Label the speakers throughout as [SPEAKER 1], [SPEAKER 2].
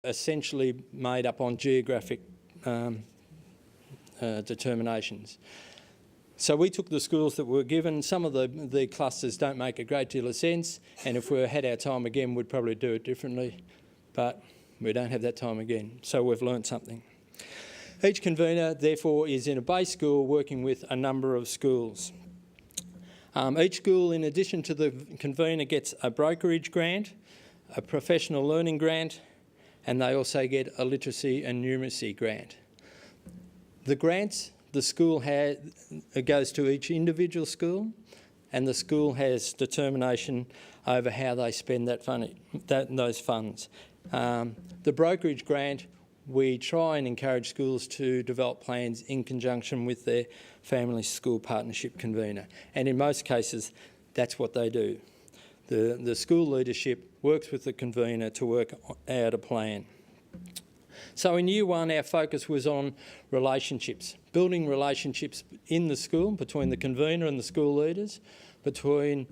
[SPEAKER 1] essentially made up on geographic determinations. So we took the schools that were given. Some of the clusters don't make a great deal of sense, and if we had our time again, we'd probably do it differently, but we don't have that time again, so we've learnt something. Each convener, therefore, is in a base school working with a number of schools. Each school, in addition to the convener, gets a brokerage grant, a professional learning grant, and they also get a literacy and numeracy grant. The grants, the school goes to each individual school, and the school has determination over how they spend those funds. The brokerage grant, we try and encourage schools to develop plans in conjunction with their family school partnership convener, and in most cases that's what they do. The school leadership works with the convener to work out a plan. So in year one, our focus was on relationships, building relationships in the school between the convener and the school leaders, between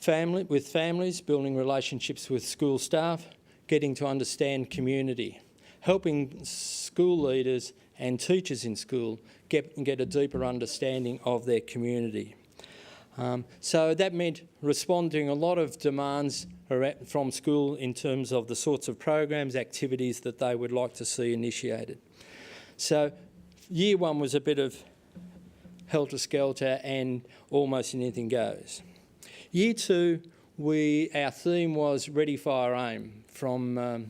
[SPEAKER 1] families, building relationships with school staff, getting to understand community, helping school leaders and teachers in school get a deeper understanding of their community. So that meant responding a lot of demands from school in terms of the sorts of programs, activities that they would like to see initiated. So year one was a bit of helter-skelter and almost anything goes. Year two, our theme was Ready, Fire, Aim from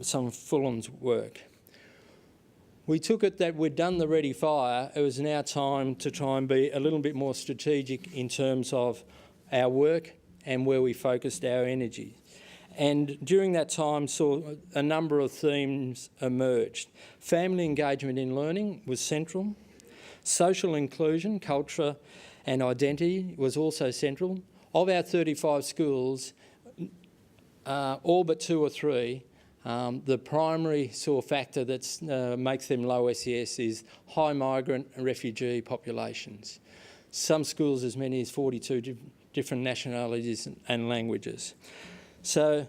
[SPEAKER 1] some Fullan's work. We took it that we'd done the Ready Fire. It was now time to try and be a little bit more strategic in terms of our work and where we focused our energy. And during that time saw a number of themes emerged. Family engagement in learning was central. Social inclusion, culture and identity was also central. Of our 35 schools, all but 2 or 3, the primary factor that makes them low SES is high migrant and refugee populations. Some schools as many as 42 different nationalities and languages. So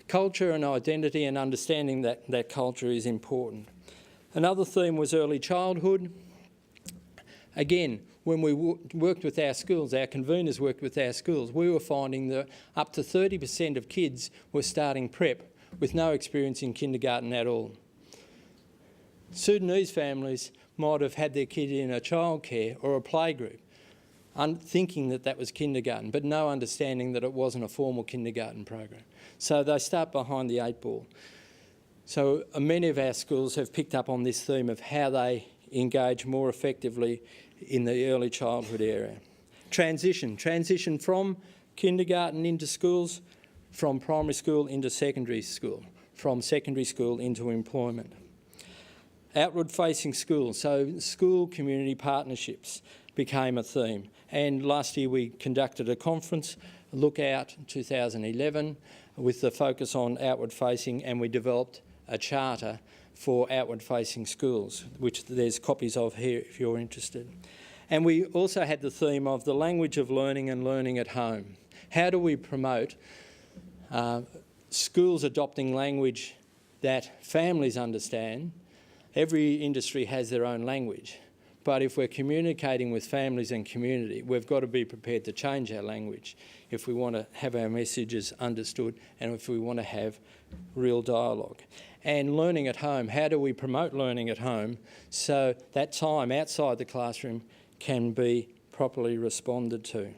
[SPEAKER 1] culture and identity and understanding that culture is important. Another theme was early childhood. Again, when we worked with our schools, our conveners worked with our schools, we were finding that up to 30% of kids were starting prep with no experience in kindergarten at all. Sudanese families might have had their kid in a childcare or a playgroup, thinking that was kindergarten, but no understanding that it wasn't a formal kindergarten program. So they start behind the 8 ball. So many of our schools have picked up on this theme of how they engage more effectively in the early childhood area. Transition from kindergarten into schools, from primary school into secondary school, from secondary school into employment. Outward-facing schools, so school community partnerships became a theme. And last year we conducted a conference, Lookout 2011, with the focus on outward-facing, and we developed a charter for outward-facing schools, which there's copies of here if you're interested. And we also had the theme of the language of learning and learning at home. How do we promote schools adopting language that families understand? Every industry has their own language, but if we're communicating with families and community, we've got to be prepared to change our language if we want to have our messages understood and if we want to have real dialogue. And learning at home, how do we promote learning at home so that time outside the classroom can be properly responded to?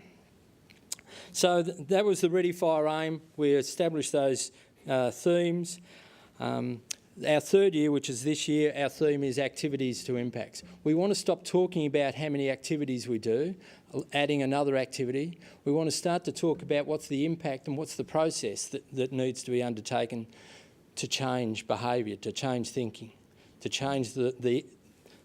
[SPEAKER 1] So that was the Ready, Fire, Aim. We established those themes. Our third year, which is this year, our theme is activities to impacts. We want to stop talking about how many activities we do, adding another activity. We want to start to talk about what's the impact and what's the process that needs to be undertaken to change behaviour, to change thinking, to change the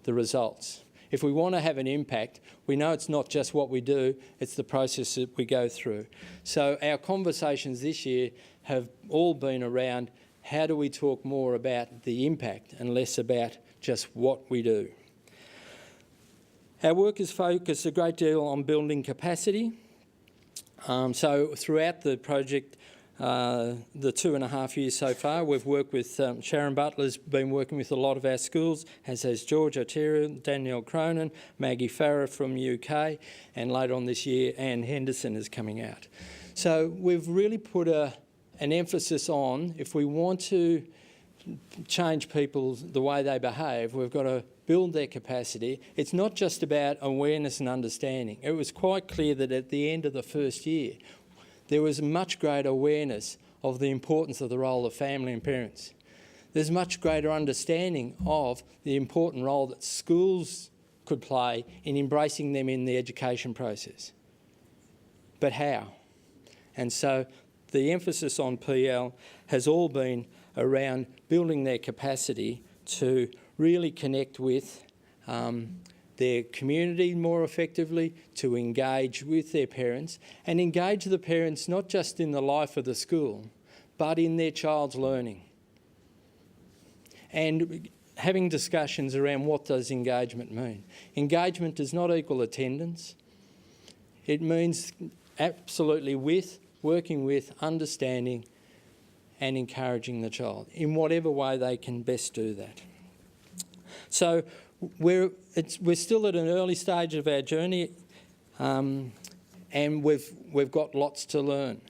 [SPEAKER 1] results. If we want to have an impact, we know it's not just what we do, it's the process that we go through. So our conversations this year have all been around how do we talk more about the impact and less about just what we do. Our work is focused a great deal on building capacity. So throughout the project, the 2.5 years so far. We've worked with Sharon Butler's been working with a lot of our schools, as has George Otero, Danielle Cronin, Maggie Farrer from UK, and later on this year, Anne Henderson is coming out. So we've really put an emphasis on, if we want to change people the way they behave, we've got to build their capacity. It's not just about awareness and understanding. It was quite clear that at the end of the first year, there was much greater awareness of the importance of the role of family and parents. There's much greater understanding of the important role that schools could play in embracing them in the education process. But how? And so the emphasis on PL has all been around building their capacity to really connect with their community more effectively, to engage with their parents, and engage the parents not just in the life of the school, but in their child's learning. And having discussions around what does engagement mean. Engagement does not equal attendance. It means absolutely working with, understanding and encouraging the child in whatever way they can best do that. So we're still at an early stage of our journey, and we've got lots to learn.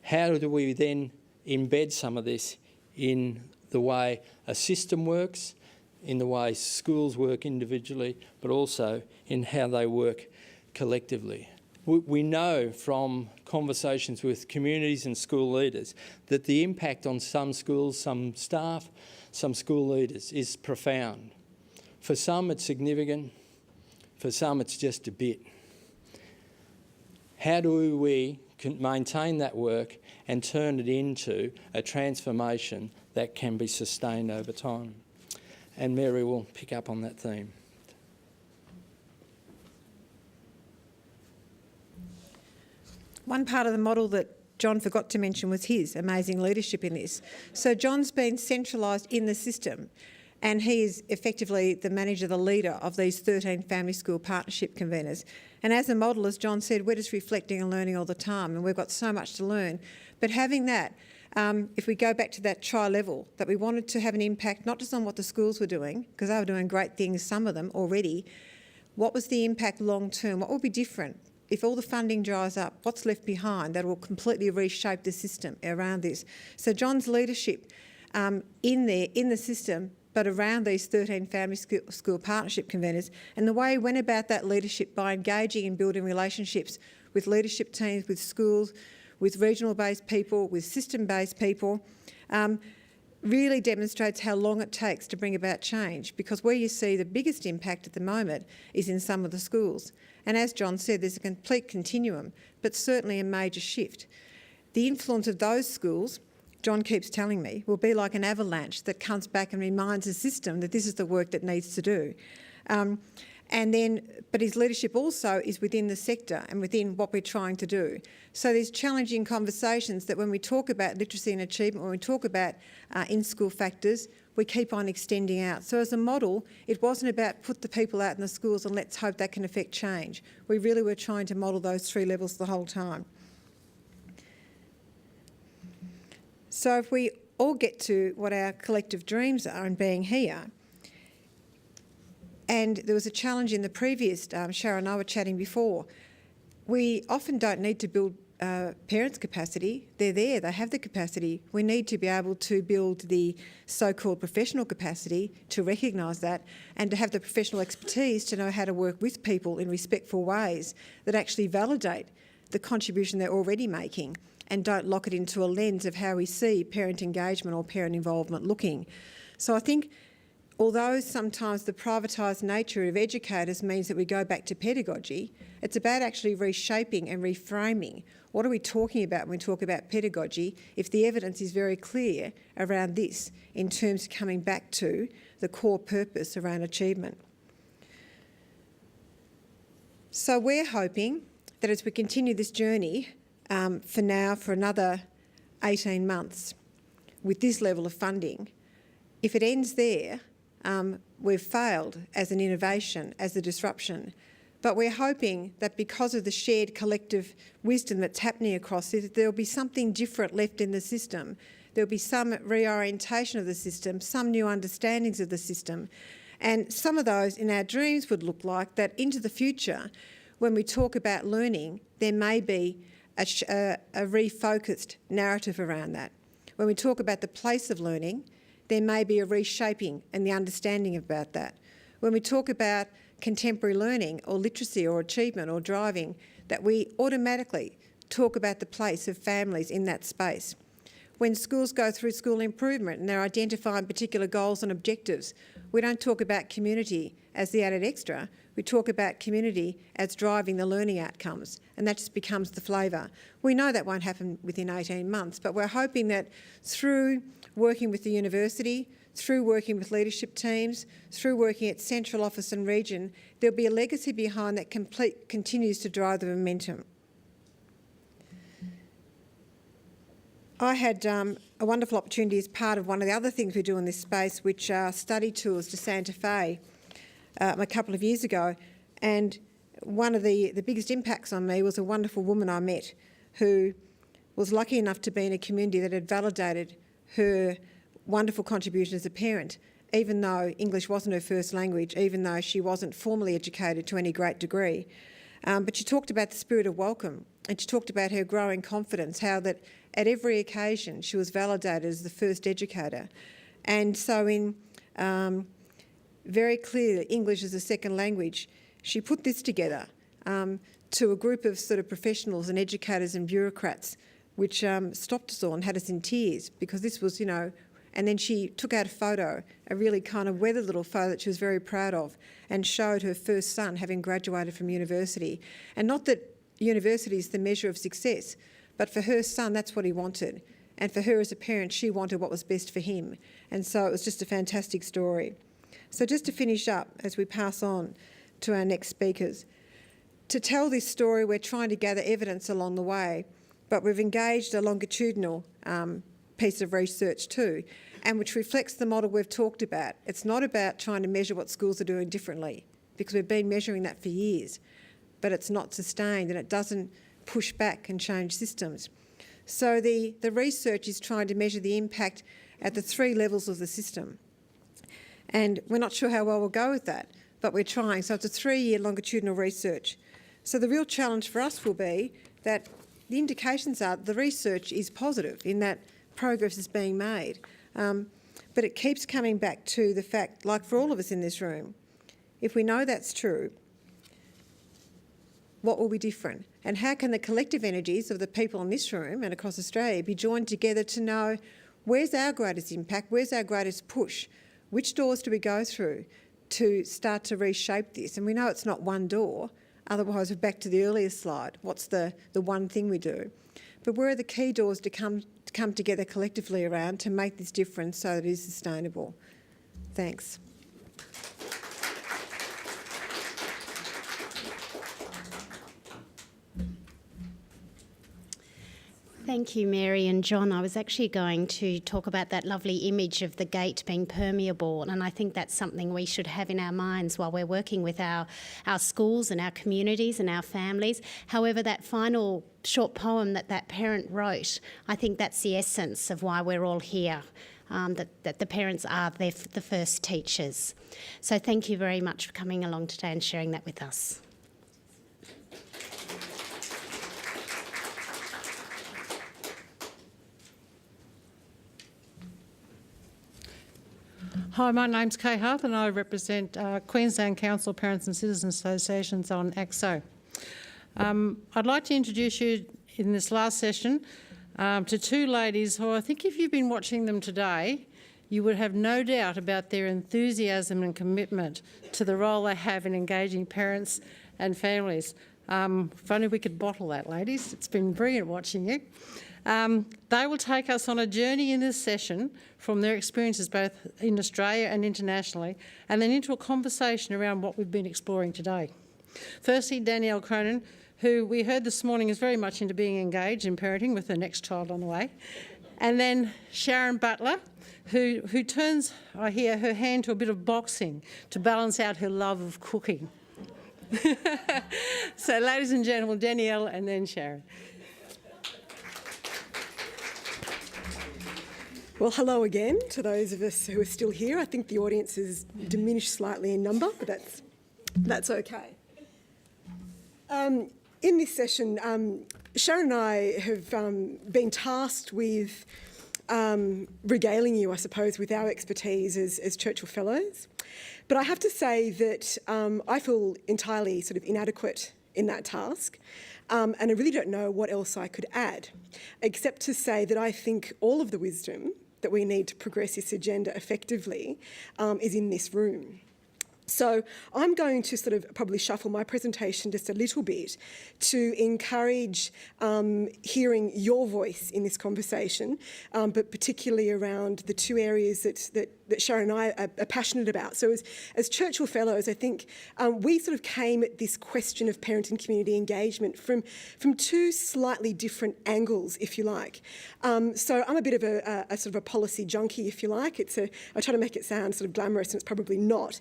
[SPEAKER 1] How do we then embed some of this in the way a system works, in the way schools work individually, but also in how they work collectively? We know from conversations with communities and school leaders that the impact on some schools, some staff, some school leaders is profound. For some it's significant, for some it's just a bit. How do we maintain that work and turn it into a transformation that can be sustained over time? And Mary will pick up on that theme.
[SPEAKER 2] One part of the model that John forgot to mention was his amazing leadership in this. So John's been centralised in the system, and he is effectively the manager, the leader of these 13 family school partnership conveners. And as a model, as John said, we're just reflecting and learning all the time, and we've got so much to learn. But having that, if we go back to that tri-level, that we wanted to have an impact not just on what the schools were doing, because they were doing great things, some of them already. What was the impact long term? What will be different? If all the funding dries up, what's left behind that will completely reshape the system around this? So John's leadership in the system, but around these 13 family school partnership conveners, and the way he went about that leadership by engaging and building relationships with leadership teams, with schools, with regional-based people, with system-based people, really demonstrates how long it takes to bring about change, because where you see the biggest impact at the moment is in some of the schools. And as John said, there's a complete continuum, but certainly a major shift. The influence of those schools, John keeps telling me, will be like an avalanche that comes back and reminds the system that this is the work that needs to do. But his leadership also is within the sector and within what we're trying to do. So there's challenging conversations that when we talk about literacy and achievement, when we talk about in-school factors, we keep on extending out. So as a model, it wasn't about put the people out in the schools and let's hope that can affect change. We really were trying to model those three levels the whole time. So if we all get to what our collective dreams are and being here, and there was a challenge in the previous, Sharon and I were chatting before, we often don't need to build parents' capacity. They're there, they have the capacity. We need to be able to build the so-called professional capacity to recognise that and to have the professional expertise to know how to work with people in respectful ways that actually validate the contribution they're already making and don't lock it into a lens of how we see parent engagement or parent involvement looking. So I think although sometimes the privatised nature of educators means that we go back to pedagogy, it's about actually reshaping and reframing. What are we talking about when we talk about pedagogy if the evidence is very clear around this in terms of coming back to the core purpose around achievement? So we're hoping that as we continue this journey for another 18 months with this level of funding, if it ends there, we've failed as an innovation, as a disruption. But we're hoping that because of the shared collective wisdom that's happening across this, there'll be something different left in the system. There'll be some reorientation of the system, some new understandings of the system. And some of those in our dreams would look like that into the future, when we talk about learning, there may be a refocused narrative around that. When we talk about the place of learning, there may be a reshaping and the understanding about that. When we talk about contemporary learning or literacy or achievement or driving, that we automatically talk about the place of families in that space. When schools go through school improvement and they're identifying particular goals and objectives, we don't talk about community as the added extra, we talk about community as driving the learning outcomes, and that just becomes the flavour. We know that won't happen within 18 months, but we're hoping that through working with the university, through working with leadership teams, through working at central office and region, there'll be a legacy behind that continues to drive the momentum. I had a wonderful opportunity as part of one of the other things we do in this space, which are study tours to Santa Fe a couple of years ago. And one of the biggest impacts on me was a wonderful woman I met who was lucky enough to be in a community that had validated her wonderful contribution as a parent, even though English wasn't her first language, even though she wasn't formally educated to any great degree. But she talked about the spirit of welcome, and she talked about her growing confidence, how that at every occasion she was validated as the first educator. And so in very clear English as a second language, she put this together to a group of sort of professionals and educators and bureaucrats, which stopped us all and had us in tears, because this was, you know, and then she took out a photo, a really kind of weathered little photo that she was very proud of, and showed her first son having graduated from university. And not that university is the measure of success, but for her son, that's what he wanted. And for her as a parent, she wanted what was best for him. And so it was just a fantastic story. So just to finish up, as we pass on to our next speakers, to tell this story, we're trying to gather evidence along the way, but we've engaged a longitudinal piece of research too, and which reflects the model we've talked about. It's not about trying to measure what schools are doing differently, because we've been measuring that for years, but it's not sustained and it doesn't push back and change systems. So the research is trying to measure the impact at the 3 levels of the system. And we're not sure how well we'll go with that, but we're trying. So it's a 3-year longitudinal research. So the real challenge for us will be that the indications are the research is positive in that progress is being made. But it keeps coming back to the fact, like for all of us in this room, if we know that's true, what will be different? And how can the collective energies of the people in this room and across Australia be joined together to know where's our greatest impact, where's our greatest push, which doors do we go through to start to reshape this? And we know it's not one door, otherwise we're back to the earlier slide. What's the one thing we do? But where are the key doors to come together collectively around to make this difference so that it is sustainable? Thanks.
[SPEAKER 3] Thank you, Mary and John. I was actually going to talk about that lovely image of the gate being permeable, and I think that's something we should have in our minds while we're working with our schools and our communities and our families. However, that final short poem that parent wrote, I think that's the essence of why we're all here, that the parents are the first teachers. So thank you very much for coming along today and sharing that with us.
[SPEAKER 4] Hi, my name's Kay Harth and I represent Queensland Council Parents and Citizens Associations on ACSO. I'd like to introduce you in this last session to 2 ladies who I think if you've been watching them today, you would have no doubt about their enthusiasm and commitment to the role they have in engaging parents and families. If only we could bottle that, ladies. It's been brilliant watching you. They will take us on a journey in this session from their experiences both in Australia and internationally, and then into a conversation around what we've been exploring today. Firstly, Danielle Cronin, who we heard this morning is very much into being engaged in parenting with her next child on the way. And then Sharon Butler, who turns, I hear, her hand to a bit of boxing to balance out her love of cooking. So, ladies and gentlemen, Danielle and then Sharon.
[SPEAKER 5] Well, hello again to those of us who are still here. I think the audience has diminished slightly in number, but that's okay. In this session, Sharon and I have been tasked with regaling you, I suppose, with our expertise as Churchill Fellows. But I have to say that I feel entirely sort of inadequate in that task. And I really don't know what else I could add, except to say that I think all of the wisdom that we need to progress this agenda effectively is in this room. So I'm going to sort of probably shuffle my presentation just a little bit to encourage hearing your voice in this conversation, but particularly around the two areas that Sharon and I are passionate about. So as Churchill Fellows, I think we sort of came at this question of parent and community engagement from two slightly different angles, if you like. So I'm a bit of a sort of a policy junkie, if you like. I try to make it sound sort of glamorous, and it's probably not.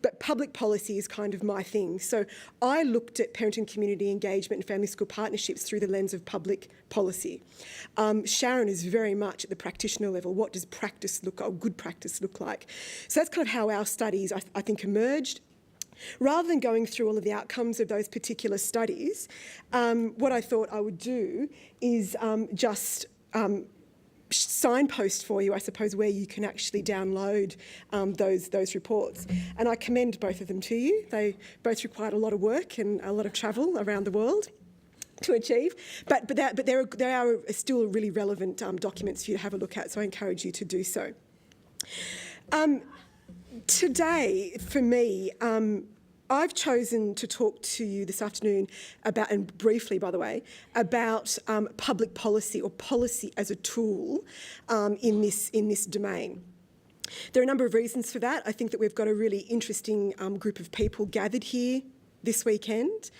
[SPEAKER 5] But public policy is kind of my thing. So I looked at parent and community engagement and family school partnerships through the lens of public policy. Sharon is very much at the practitioner level. What does good practice look like? So that's kind of how our studies, I think, emerged. Rather than going through all of the outcomes of those particular studies, what I thought I would do is just signpost for you, I suppose, where you can actually download those reports. And I commend both of them to you. They both required a lot of work and a lot of travel around the world to achieve, but they are still really relevant documents for you to have a look at, so I encourage you to do so. Today, for me, I've chosen to talk to you this afternoon about, and briefly by the way, about public policy or policy as a tool in this domain. There are a number of reasons for that. I think that we've got a really interesting group of people gathered here this weekend,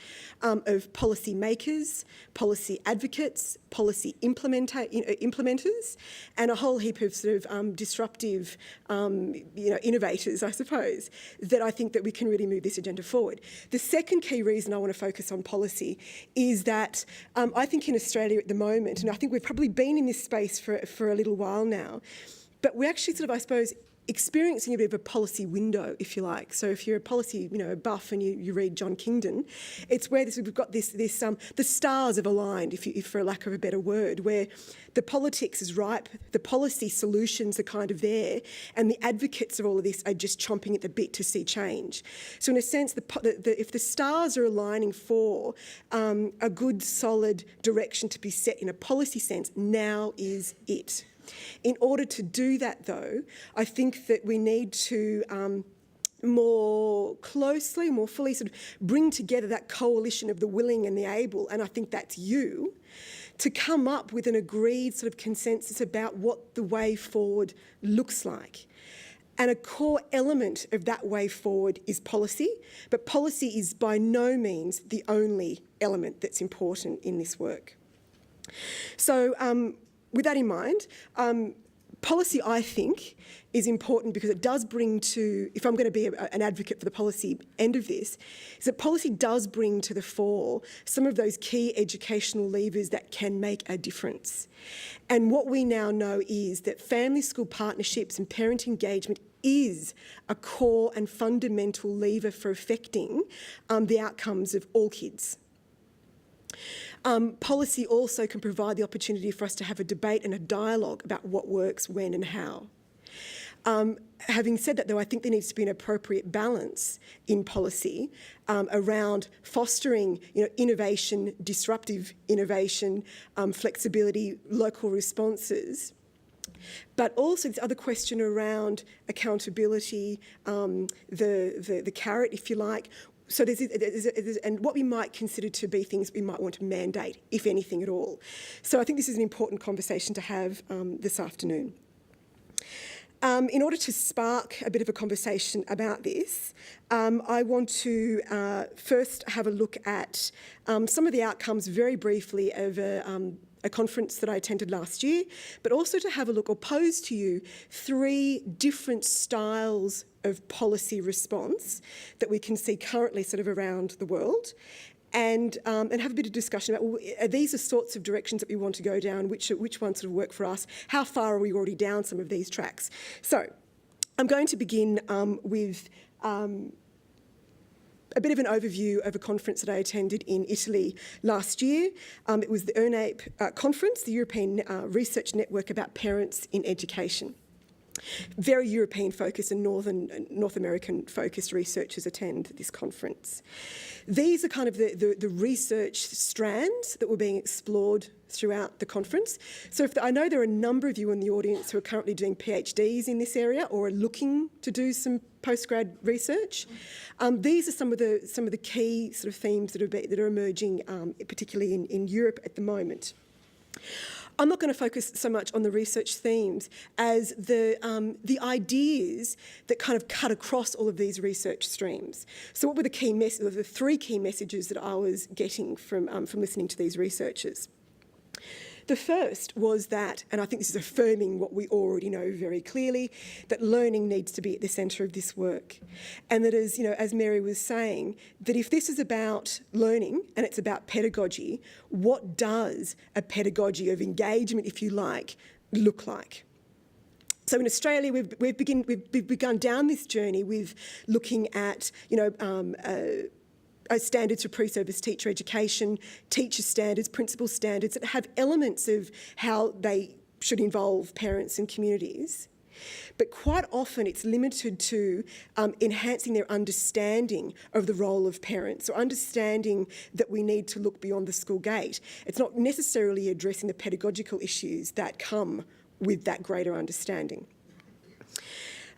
[SPEAKER 5] of policy makers, policy advocates, policy implementers, and a whole heap of sort of disruptive, innovators, I suppose, that I think that we can really move this agenda forward. The second key reason I want to focus on policy is that I think in Australia at the moment, and I think we've probably been in this space for a little while now, but we're actually sort of, I suppose, experiencing a bit of a policy window, if you like. So if you're a policy, buff and you read John Kingdon, it's where we've got this the stars have aligned, if for lack of a better word, where the politics is ripe, the policy solutions are kind of there, and the advocates of all of this are just chomping at the bit to see change. So in a sense, if the stars are aligning for a good, solid direction to be set in a policy sense, now is it. In order to do that, though, I think that we need to more closely, more fully sort of bring together that coalition of the willing and the able, and I think that's you, to come up with an agreed sort of consensus about what the way forward looks like. And a core element of that way forward is policy, but policy is by no means the only element that's important in this work. So, with that in mind, policy, I think, is important because it does bring to, if I'm going to be an advocate for the policy end of this, is that policy does bring to the fore some of those key educational levers that can make a difference. And what we now know is that family school partnerships and parent engagement is a core and fundamental lever for affecting the outcomes of all kids. Policy also can provide the opportunity for us to have a debate and a dialogue about what works, when and how. Having said that, though, I think there needs to be an appropriate balance in policy around fostering, innovation, disruptive innovation, flexibility, local responses, but also this other question around accountability, the carrot, if you like. So and what we might consider to be things we might want to mandate, if anything at all. So I think this is an important conversation to have this afternoon. In order to spark a bit of a conversation about this, I want to first have a look at some of the outcomes very briefly of a a conference that I attended last year, but also to have a look or pose to you 3 different styles of policy response that we can see currently sort of around the world. And have a bit of discussion about, well, are these the sorts of directions that we want to go down? Which ones sort of work for us? How far are we already down some of these tracks? So I'm going to begin with a bit of an overview of a conference that I attended in Italy last year. It was the EURNAPE conference, the European Research Network about Parents in Education. Very European focused and North American focused researchers attend this conference. These are kind of the research strands that were being explored throughout the conference. So I know there are a number of you in the audience who are currently doing PhDs in this area or are looking to do some postgrad research. These are some of the key sort of themes that are emerging, particularly in Europe at the moment. I'm not going to focus so much on the research themes as the ideas that kind of cut across all of these research streams. So what were the 3 key messages that I was getting from listening to these researchers? The first was that, and I think this is affirming what we already know very clearly, that learning needs to be at the centre of this work. And that as Mary was saying, that if this is about learning and it's about pedagogy, what does a pedagogy of engagement, if you like, look like? So in Australia, we've begun down this journey with looking at, standards for pre-service teacher education, teacher standards, principal standards that have elements of how they should involve parents and communities. But quite often it's limited to enhancing their understanding of the role of parents or understanding that we need to look beyond the school gate. It's not necessarily addressing the pedagogical issues that come with that greater understanding.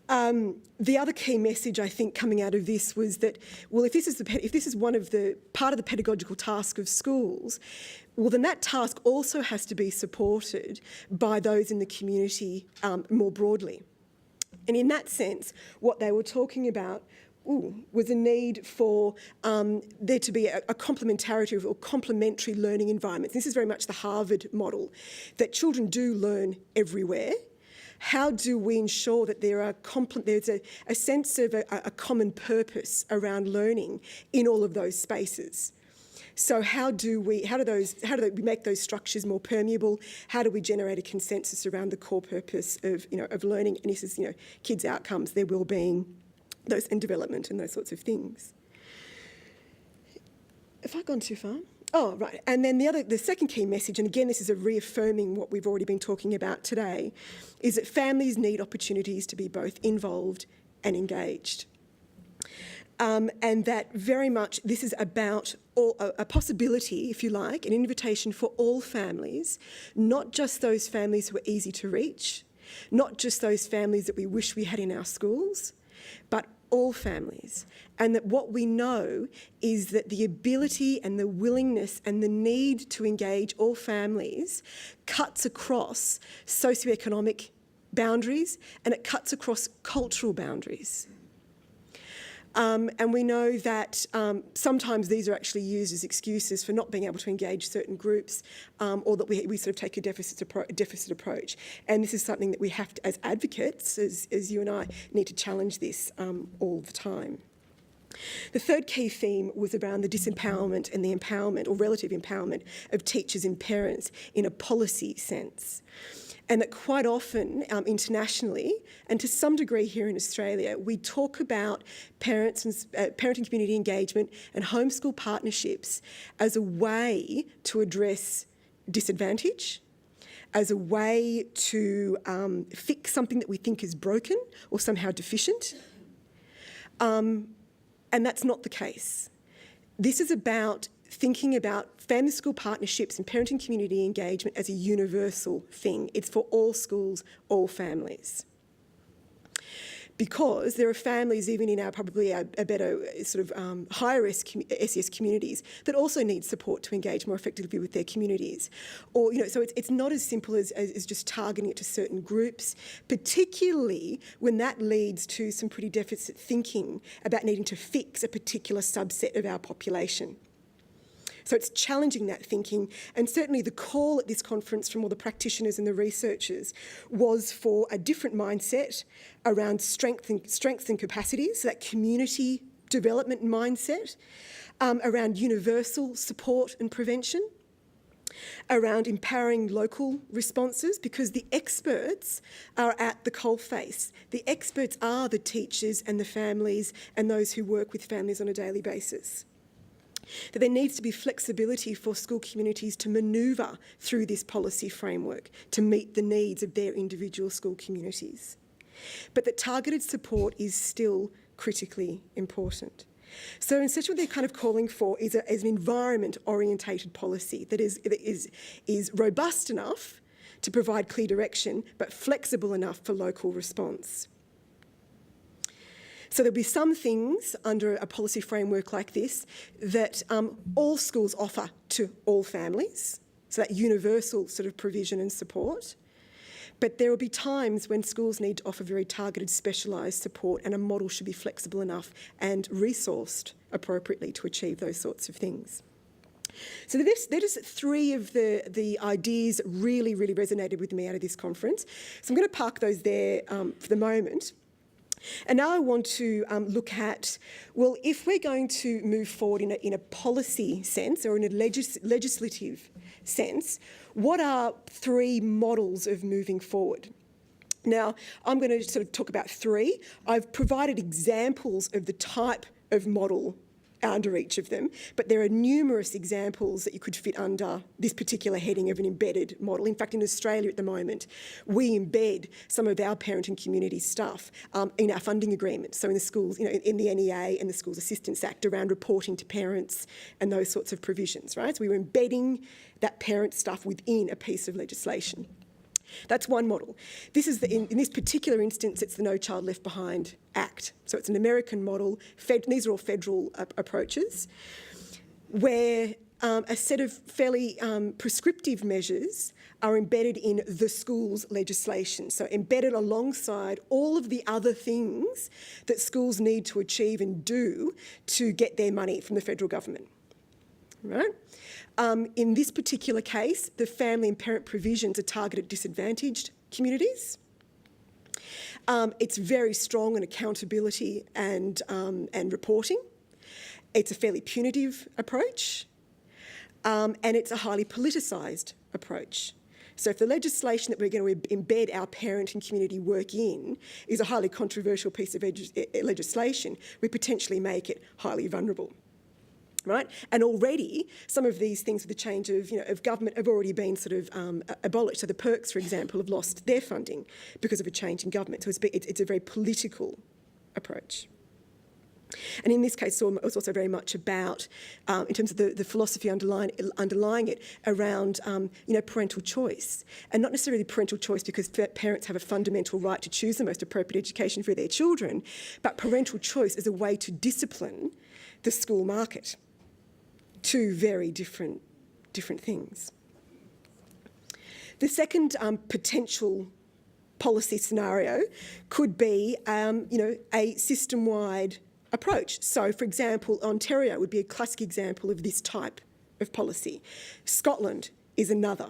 [SPEAKER 5] The other key message I think coming out of this was that, well, if this is one of the part of the pedagogical task of schools, well, then that task also has to be supported by those in the community more broadly. And in that sense, what they were talking about was a need for there to be a complementarity or complementary learning environments. This is very much the Harvard model, that children do learn everywhere. How do we ensure that there's a sense of a common purpose around learning in all of those spaces? So how do we make those structures more permeable? How do we generate a consensus around the core purpose of learning? And this is kids' outcomes, their well-being, those and development and those sorts of things. Have I gone too far? Oh, right. And then the second key message, and again, this is a reaffirming what we've already been talking about today, is that families need opportunities to be both involved and engaged. And that very much this is about a possibility, if you like, an invitation for all families, not just those families who are easy to reach, not just those families that we wish we had in our schools, but all families. And that what we know is that the ability and the willingness and the need to engage all families cuts across socioeconomic boundaries and it cuts across cultural boundaries. And we know that sometimes these are actually used as excuses for not being able to engage certain groups or that we sort of take a deficit approach. And this is something that we have to, as advocates, as you and I, need to challenge this all the time. The third key theme was around the disempowerment and the empowerment or relative empowerment of teachers and parents in a policy sense. And that quite often internationally, and to some degree here in Australia, we talk about parents and parenting community engagement and homeschool partnerships as a way to address disadvantage, as a way to fix something that we think is broken or somehow deficient. And that's not the case. This is about thinking about family school partnerships and parenting community engagement as a universal thing. It's for all schools, all families. Because there are families, even in our probably a better sort of higher risk SES communities, that also need support to engage more effectively with their communities. Or, so it's not as simple as just targeting it to certain groups, particularly when that leads to some pretty deficit thinking about needing to fix a particular subset of our population. So it's challenging that thinking, and certainly the call at this conference from all the practitioners and the researchers was for a different mindset around strengths and capacities, so that community development mindset, around universal support and prevention, around empowering local responses, because the experts are at the coalface. The experts are the teachers and the families and those who work with families on a daily basis. That there needs to be flexibility for school communities to manoeuvre through this policy framework to meet the needs of their individual school communities. But that targeted support is still critically important. So instead what they're kind of calling for is an environment-orientated policy that is robust enough to provide clear direction, but flexible enough for local response. So there'll be some things under a policy framework like this that all schools offer to all families, so that universal sort of provision and support. But there will be times when schools need to offer very targeted, specialised support, and a model should be flexible enough and resourced appropriately to achieve those sorts of things. So that is three of the ideas that really, really resonated with me out of this conference. So I'm going to park those there for the moment. And now I want to look at, well, if we're going to move forward in a policy sense or in a legislative sense, what are three models of moving forward? Now, I'm going to sort of talk about three. I've provided examples of the type of model under each of them, but there are numerous examples that you could fit under this particular heading of an embedded model. In fact, in Australia at the moment, we embed some of our parent and community stuff in our funding agreements. So in the schools, in the NEA and the Schools Assistance Act around reporting to parents and those sorts of provisions, right? So we were embedding that parent stuff within a piece of legislation. That's one model. This is in this particular instance, it's the No Child Left Behind Act. So it's an American model. These are all federal approaches, where a set of fairly prescriptive measures are embedded in the school's legislation. So embedded alongside all of the other things that schools need to achieve and do to get their money from the federal government. Right? In this particular case, the family and parent provisions are targeted at disadvantaged communities. It's very strong in accountability and reporting. It's a fairly punitive approach, and it's a highly politicised approach. So if the legislation that we're going to embed our parent and community work in is a highly controversial piece of legislation, we potentially make it highly vulnerable. Right? And already some of these things with the change of government have already been sort of abolished. So the Perks, for example, have lost their funding because of a change in government. So it's a very political approach. And in this case, it was also very much about, in terms of the philosophy underlying it, around parental choice. And not necessarily parental choice because parents have a fundamental right to choose the most appropriate education for their children, but parental choice as a way to discipline the school market. Two very different things. The second potential policy scenario could be, a system-wide approach. So, for example, Ontario would be a classic example of this type of policy. Scotland is another,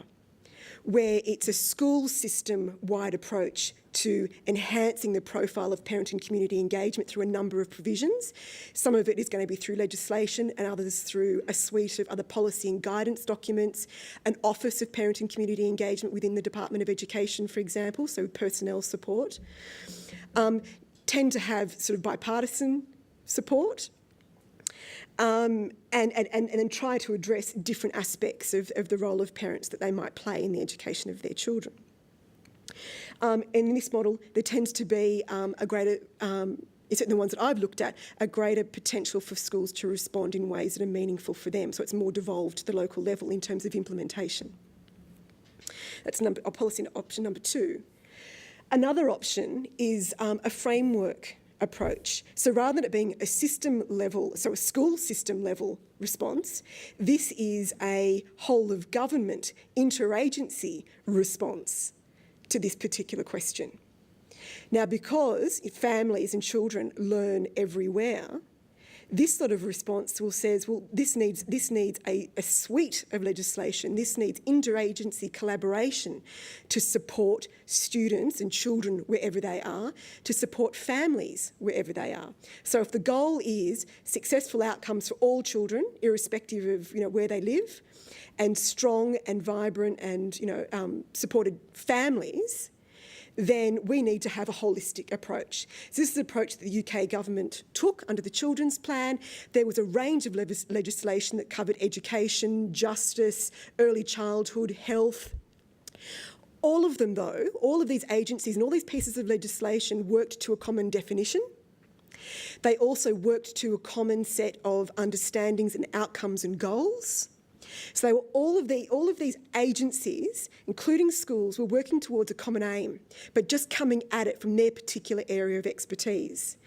[SPEAKER 5] where it's a school system-wide approach to enhancing the profile of parent and community engagement through a number of provisions. Some of it is going to be through legislation and others through a suite of other policy and guidance documents, an Office of Parent and Community Engagement within the Department of Education, for example, so personnel support, tend to have sort of bipartisan support, and try to address different aspects of the role of parents that they might play in the education of their children. In this model, there tends to be a greater, certainly the ones that I've looked at, a greater potential for schools to respond in ways that are meaningful for them. So it's more devolved to the local level in terms of implementation. That's policy option number two. Another option is a framework approach. So rather than it being a system level, so a school system level response, this is a whole of government interagency response to this particular question. Now, because families and children learn everywhere, this sort of response says, well, this needs a suite of legislation. This needs interagency collaboration to support students and children wherever they are, to support families wherever they are. So if the goal is successful outcomes for all children, irrespective of where they live, and strong and vibrant and supported families, then we need to have a holistic approach. So this is an approach that the UK government took under the Children's Plan. There was a range of legislation that covered education, justice, early childhood, health. All of them, though, all of these agencies and all these pieces of legislation worked to a common definition. They also worked to a common set of understandings and outcomes and goals. So they were all of these agencies, including schools, were working towards a common aim, but just coming at it from their particular area of expertise.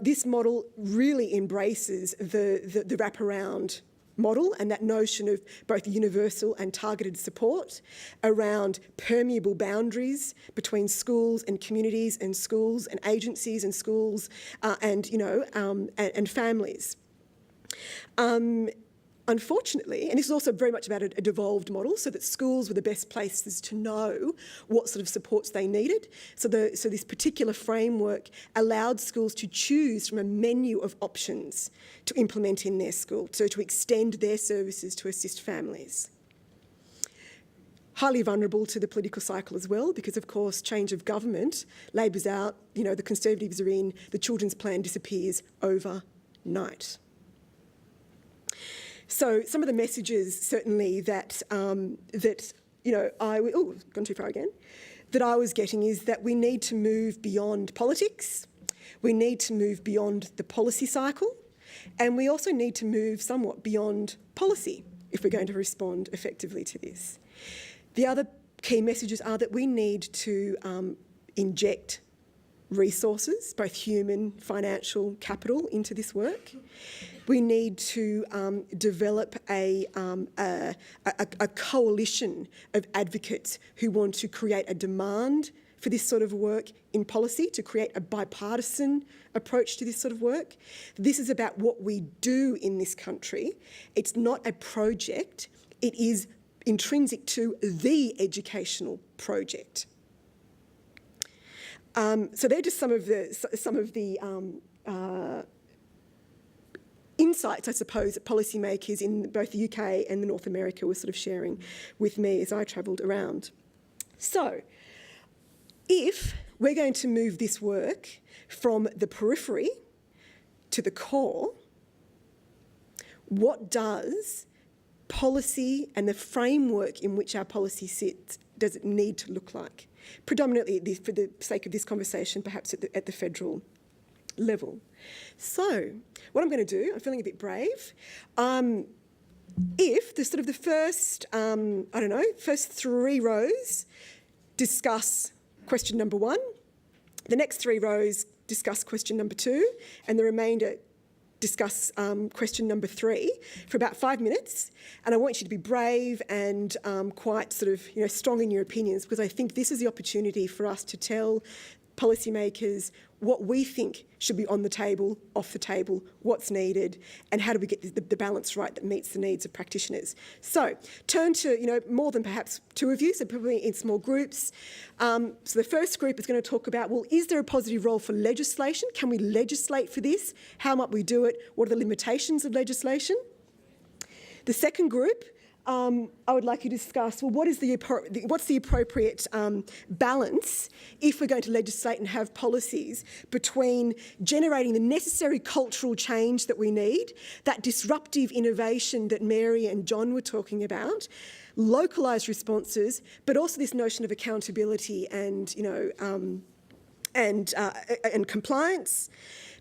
[SPEAKER 5] This model really embraces the wraparound model and that notion of both universal and targeted support around permeable boundaries between schools and communities and schools and agencies and schools and families. Unfortunately, and this is also very much about a devolved model, so that schools were the best places to know what sort of supports they needed. So this particular framework allowed schools to choose from a menu of options to implement in their school, so to extend their services to assist families. Highly vulnerable to the political cycle as well, because of course change of government, Labor's out, the Conservatives are in, the Children's Plan disappears overnight. So some of the messages certainly that gone too far again, that I was getting is that we need to move beyond politics, we need to move beyond the policy cycle, and we also need to move somewhat beyond policy if we're going to respond effectively to this. The other key messages are that we need to inject resources, both human, financial, capital, into this work. We need to develop a coalition of advocates who want to create a demand for this sort of work in policy, to create a bipartisan approach to this sort of work. This is about what we do in this country. It's not a project, it is intrinsic to the educational project. So they're just some of the insights, I suppose, that policymakers in both the UK and North America were sort of sharing with me as I travelled around. So, if we're going to move this work from the periphery to the core, what does policy and the framework in which our policy sits, does it need to look like? Predominantly, for the sake of this conversation, perhaps at the federal level. So, what I'm going to do, I'm feeling a bit brave. If the first, first 3 rows discuss question number 1, the next 3 rows discuss question number 2, and the remainder discuss question number 3 for about 5 minutes. And I want you to be brave and quite strong in your opinions, because I think this is the opportunity for us to tell policymakers what we think should be on the table, off the table, what's needed, and how do we get the balance right that meets the needs of practitioners. So turn to, more than perhaps 2 of you, so probably in small groups. So the first group is going to talk about, well, is there a positive role for legislation? Can we legislate for this? How might we do it? What are the limitations of legislation? The second group, I would like you to discuss, well, what's the appropriate balance if we're going to legislate and have policies between generating the necessary cultural change that we need, that disruptive innovation that Mary and John were talking about, localised responses, but also this notion of accountability and compliance.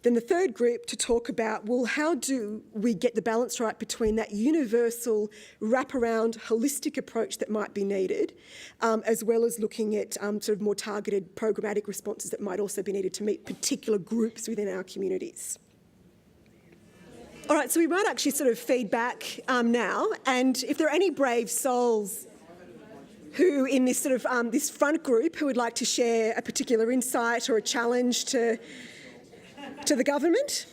[SPEAKER 5] Then the third group to talk about, well, how do we get the balance right between that universal, wraparound, holistic approach that might be needed, as well as looking at more targeted programmatic responses that might also be needed to meet particular groups within our communities. All right, so we might actually feedback now, and if there are any brave souls who in this this front group who would like to share a particular insight or a challenge to the government.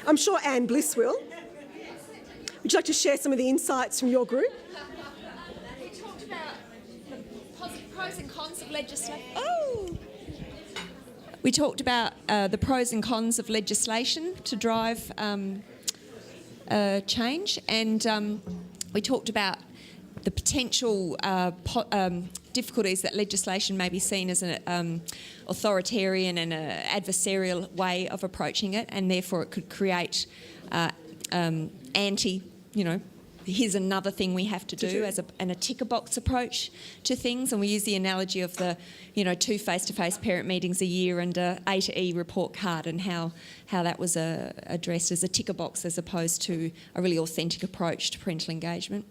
[SPEAKER 5] I'm sure Anne Bliss will. Would you like to share some of the insights from your group?
[SPEAKER 6] We talked about the pros and cons of legislation. We talked about the pros and cons of legislation to drive change, and we talked about the potential difficulties that legislation may be seen as an authoritarian and an adversarial way of approaching it, and therefore it could create here's another thing we have to do as a ticker box approach to things. And we use the analogy of the, 2 face-to-face parent meetings a year and a A to E report card, and how that was addressed as a ticker box as opposed to a really authentic approach to parental engagement.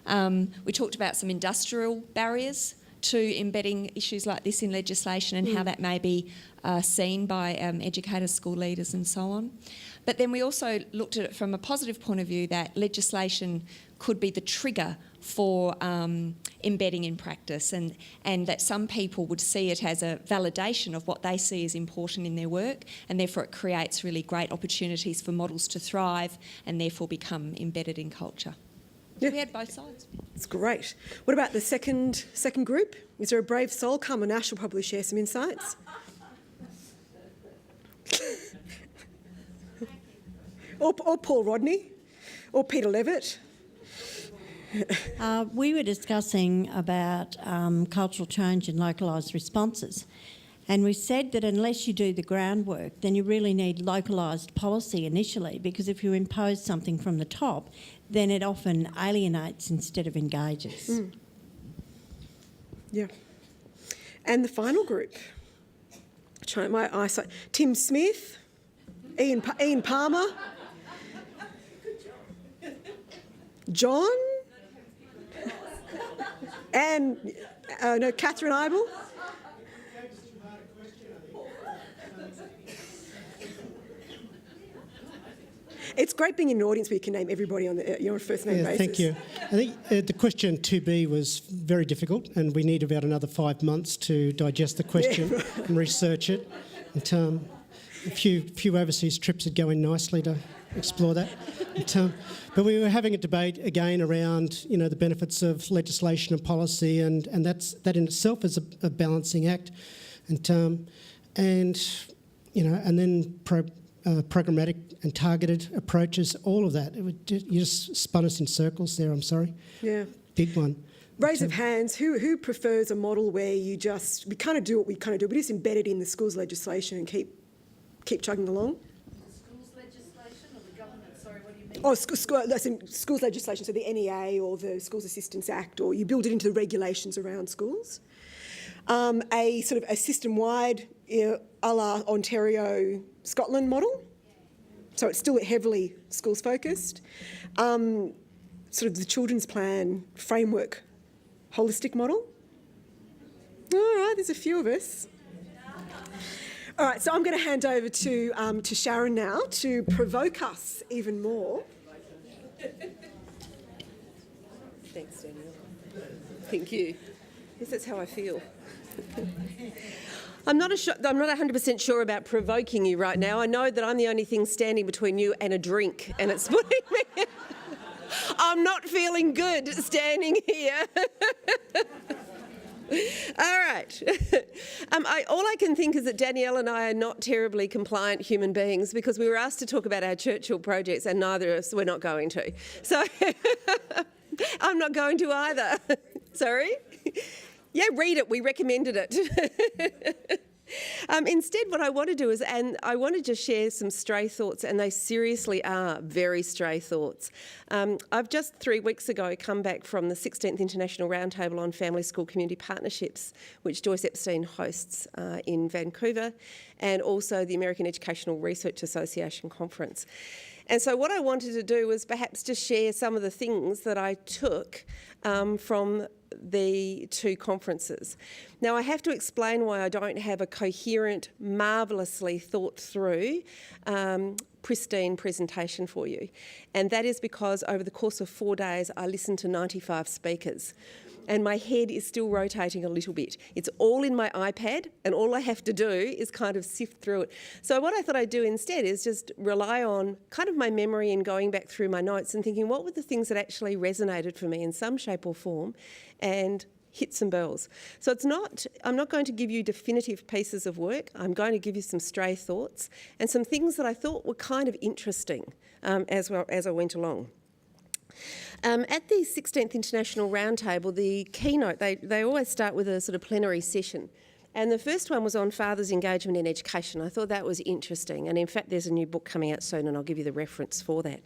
[SPEAKER 6] We talked about some industrial barriers to embedding issues like this in legislation and how that may be seen by educators, school leaders and so on. But then we also looked at it from a positive point of view, that legislation could be the trigger for embedding in practice, and that some people would see it as a validation of what they see as important in their work, and therefore it creates really great opportunities for models to thrive and therefore become embedded in culture.
[SPEAKER 5] Yeah.
[SPEAKER 6] We had both sides.
[SPEAKER 5] It's great. What about the second group? Is there a brave soul? Come on, Ash will probably share some insights. or Paul Rodney, or Peter Levitt.
[SPEAKER 7] We were discussing about cultural change and localised responses, and we said that unless you do the groundwork, then you really need localised policy initially, because if you impose something from the top, then it often alienates instead of engages.
[SPEAKER 5] Yeah. And the final group. Trying my eyesight. Tim Smith, Ian Palmer, John, and Catherine Eibel. It's great being in an audience where you can name everybody on your first name basis.
[SPEAKER 8] Thank you. I think the question 2B was very difficult, and we need about another 5 months to digest the question and research it. And, a few overseas trips would go in nicely to explore that. But we were having a debate again around, the benefits of legislation and policy, and that in itself is a balancing act, and then programmatic and targeted approaches, all of that. You just spun us in circles there, I'm sorry.
[SPEAKER 5] Yeah.
[SPEAKER 8] Big one.
[SPEAKER 5] Raise of hands, who prefers a model where we kind of do what we kind of do, we just embed it in the schools legislation and keep chugging along?
[SPEAKER 9] Schools legislation or the government, sorry, what do you mean?
[SPEAKER 5] Oh, schools legislation, so the NEA or the Schools Assistance Act, or you build it into the regulations around schools. A sort of a system-wide, a la Ontario, Scotland model. So it's still heavily schools focused. Sort of the children's plan framework, holistic model. All right, there's a few of us. All right, so I'm going to hand over to Sharon now to provoke us even more.
[SPEAKER 10] Thanks, Danielle. Thank you. Yes, that's how I feel. I'm not 100% sure about provoking you right now. I know that I'm the only thing standing between you and a drink, and it's putting me... I'm not feeling good standing here. All right. All I can think is that Danielle and I are not terribly compliant human beings, because we were asked to talk about our Churchill projects and neither of us were not going to. So I'm not going to either. Sorry? Yeah, read it. We recommended it. Instead, what I want to do is, and I wanted to share some stray thoughts, and they seriously are very stray thoughts. I've just 3 weeks ago come back from the 16th International Roundtable on Family School Community Partnerships, which Joyce Epstein hosts in Vancouver, and also the American Educational Research Association conference. And so what I wanted to do was perhaps just share some of the things that I took from the 2 conferences. Now, I have to explain why I don't have a coherent, marvellously thought through, pristine presentation for you. And that is because over the course of 4 days, I listened to 95 speakers. and my head is still rotating a little bit. It's all in my iPad, and all I have to do is kind of sift through it. So what I thought I'd do instead is just rely on kind of my memory and going back through my notes and thinking, what were the things that actually resonated for me in some shape or form, and hit some bells. So I'm not going to give you definitive pieces of work. I'm going to give you some stray thoughts and some things that I thought were kind of interesting as I went along. At the 16th International Roundtable, the keynote, they always start with a sort of plenary session. And the first one was on fathers' engagement in education. I thought that was interesting. And in fact, there's a new book coming out soon, and I'll give you the reference for that.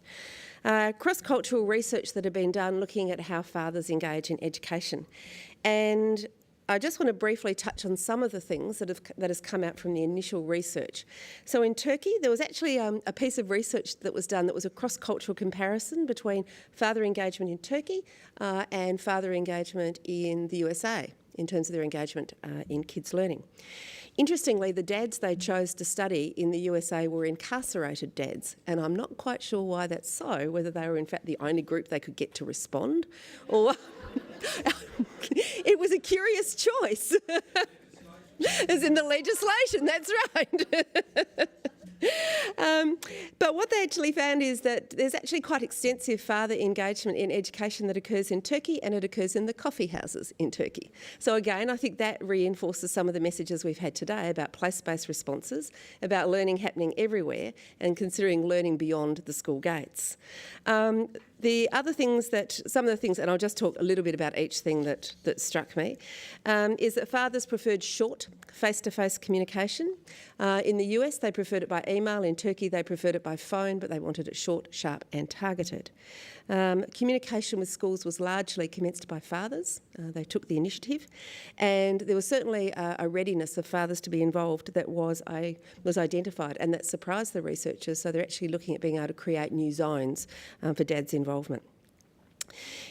[SPEAKER 10] Cross-cultural research that had been done looking at how fathers engage in education. And I just want to briefly touch on some of the things that has come out from the initial research. So in Turkey, there was actually a piece of research that was done that was a cross-cultural comparison between father engagement in Turkey and father engagement in the USA in terms of their engagement in kids' learning. Interestingly, the dads they chose to study in the USA were incarcerated dads, and I'm not quite sure why that's so, whether they were in fact the only group they could get to respond, or it was a curious choice. It's in the legislation, that's right. But what they actually found is that there's actually quite extensive father engagement in education that occurs in Turkey, and it occurs in the coffee houses in Turkey. So again, I think that reinforces some of the messages we've had today about place-based responses, about learning happening everywhere, and considering learning beyond the school gates. The other things some of the things, and I'll just talk a little bit about each thing that struck me, is that fathers preferred short, face-to-face communication. In the US, they preferred it by email. In Turkey, they preferred it by phone, but they wanted it short, sharp and targeted. Communication with schools was largely commenced by fathers. They took the initiative, and there was certainly a readiness of fathers to be involved that was identified, and that surprised the researchers. So they're actually looking at being able to create new zones for dads' involvement.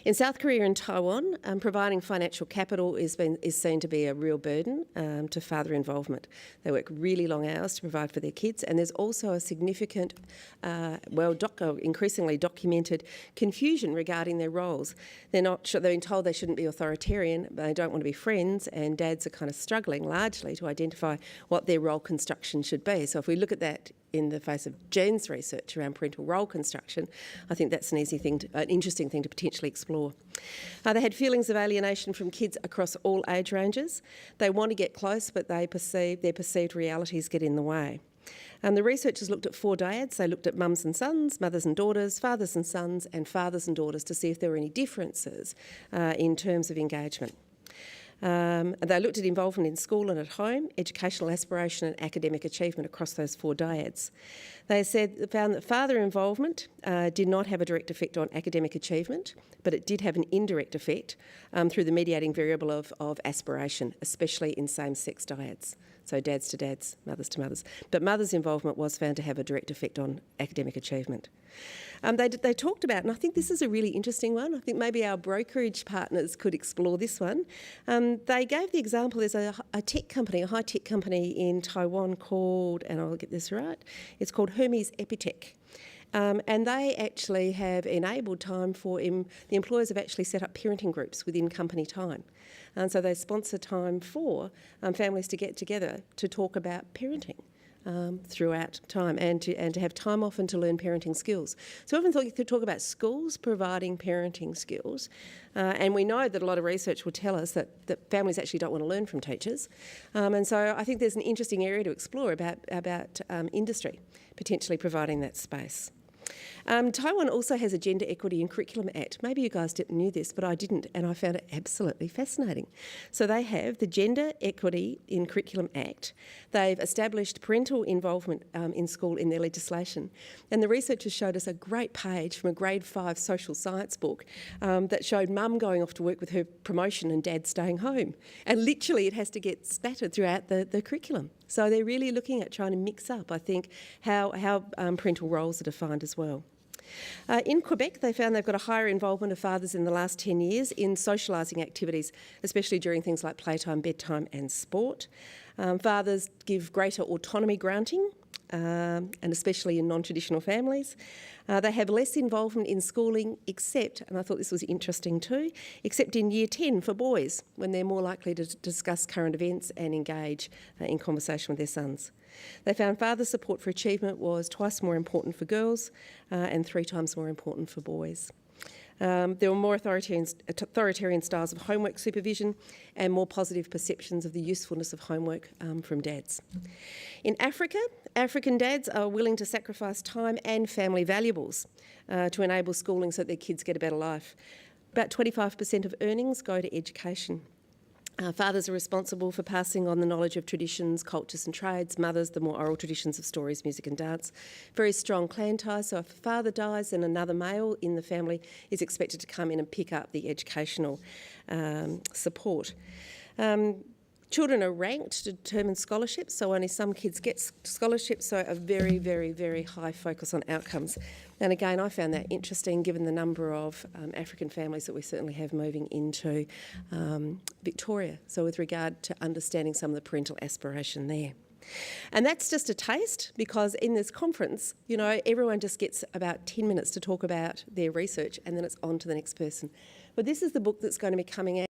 [SPEAKER 10] In South Korea and Taiwan, providing financial capital is seen to be a real burden to father involvement. They work really long hours to provide for their kids, and there's also a significant, increasingly documented confusion regarding their roles. They're being told they shouldn't be authoritarian, they don't want to be friends, and dads are kind of struggling largely to identify what their role construction should be. So if we look at that in the face of Jean's research around parental role construction, I think that's an interesting thing to potentially explore. They had feelings of alienation from kids across all age ranges. They want to get close, but their perceived realities get in the way. The researchers looked at 4 dyads. They looked at mums and sons, mothers and daughters, fathers and sons, and fathers and daughters to see if there were any differences in terms of engagement. They looked at involvement in school and at home, educational aspiration and academic achievement across those 4 dyads. They found that father involvement did not have a direct effect on academic achievement, but it did have an indirect effect through the mediating variable of aspiration, especially in same-sex dyads. So dads to dads, mothers to mothers. But mothers' involvement was found to have a direct effect on academic achievement. They talked about, and I think this is a really interesting one, I think maybe our brokerage partners could explore this one. They gave the example, there's a tech company, a high-tech company in Taiwan called, and I'll get this right, it's called Hermes Epitech. And they actually have enabled time for the employers have actually set up parenting groups within company time. And so they sponsor time for families to get together to talk about parenting throughout time and to have time off and to learn parenting skills. So I often thought you could talk about schools providing parenting skills. And we know that a lot of research will tell us that families actually don't want to learn from teachers. And so I think there's an interesting area to explore about industry potentially providing that space. Taiwan also has a Gender Equity and Curriculum Act. Maybe you guys knew this, but I didn't, and I found it absolutely fascinating. So they have the Gender Equity in Curriculum Act. They've established parental involvement in school in their legislation. And the researchers showed us a great page from a grade 5 social science book that showed mum going off to work with her promotion and dad staying home. And literally it has to get spattered throughout the curriculum. So they're really looking at trying to mix up, I think, how parental roles are defined as well. In Quebec, they found they've got a higher involvement of fathers in the last 10 years in socialising activities, especially during things like playtime, bedtime and sport. Fathers give greater autonomy granting, and especially in non-traditional families. They have less involvement in schooling except, and I thought this was interesting too, except in Year 10 for boys, when they're more likely to discuss current events and engage in conversation with their sons. They found father support for achievement was twice more important for girls and 3 times more important for boys. There were more authoritarian styles of homework supervision and more positive perceptions of the usefulness of homework from dads. In Africa, African dads are willing to sacrifice time and family valuables to enable schooling so that their kids get a better life. About 25% of earnings go to education. Fathers are responsible for passing on the knowledge of traditions, cultures and trades. Mothers, the more oral traditions of stories, music and dance. Very strong clan ties, so if a father dies, then another male in the family is expected to come in and pick up the educational support. Children are ranked to determine scholarships, so only some kids get scholarships, so a very, very, very high focus on outcomes. And again, I found that interesting given the number of African families that we certainly have moving into Victoria, so with regard to understanding some of the parental aspiration there. And that's just a taste, because in this conference, you know, everyone just gets about 10 minutes to talk about their research and then it's on to the next person. But this is the book that's going to be coming out